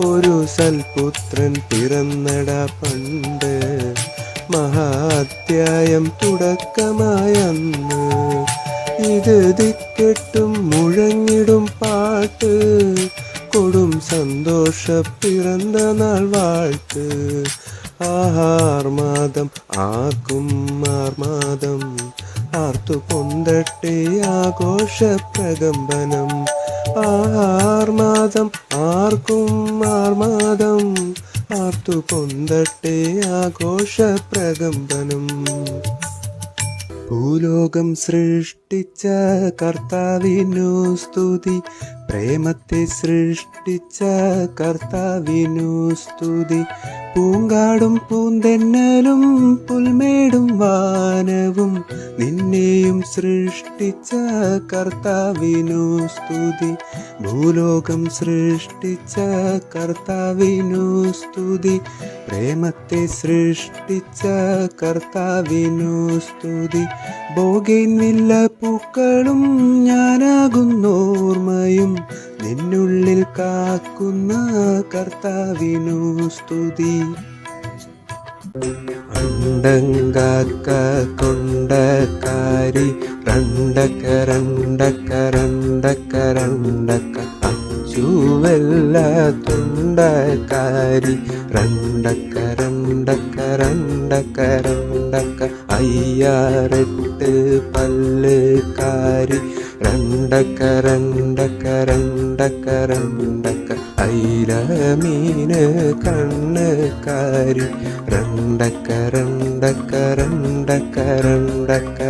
ഒരു സൽപുത്രൻ പിറന്നട പണ്ട്, മഹാധ്യായം തുടക്കമായന്ന്. ഇത് ദിക്കെട്ടും മുഴങ്ങിടും പാട്ട്, കൊടും സന്തോഷ പിറന്ന നാൾ വാഴ്ത്ത്. ആഹാർമാദം ആർക്കും ആർമാദം, ആർത്തു പൊന്തട്ടെ ആഘോഷ പ്രകമ്പനം. ആഹാർമാദം ആർക്കും ആർമാദം, ആർത്തു പൊന്തട്ടെ ആഘോഷ പ്രകമ്പനം. ഭൂലോകം സൃഷ്ടിച്ച കർത്താവിനു സ്തുതി, പ്രേമത്തെ സൃഷ്ടിച്ച കർത്താവിനു സ്തുതി. പൂങ്കാടും പൂന്തെന്നലും പുൽമേടും വാനവും, നിന്നെയും സൃഷ്ടിച്ച കർത്താവിനു സ്തുതി. ഭൂലോകം സൃഷ്ടിച്ച കർത്താവിനു സ്തുതി, പ്രേമത്തെ സൃഷ്ടിച്ച കർത്താവിനു സ്തുതി. ബോഗൈൻവില്ല പൂക്കളും ഞാനാകുന്നോർമ്മയും, നിന്നുള്ളിൽ കാക്കുന്ന കർത്താവിനു സ്തുതി. അണ്ടങ്കാക്ക കൊണ്ടക്കാരി, രണ്ടക്ക രണ്ടക്ക രണ്ടക്ക രണ്ടക്ക. അച്ചുവെല്ല തൊണ്ടക്കാരി, രണ്ടക്ക രണ്ടക്ക രണ്ടക്ക രണ്ടക്ക. അയ്യാറെട്ട് പല്ലുകാരി, രണ്ടക്ക രണ്ടക്ക രണ്ടക്ക രണ്ടക്ക. ഐരമീന് കണ്ണുകാരി, രണ്ടക്ക രണ്ടക്ക രണ്ടക്ക രണ്ടക്ക.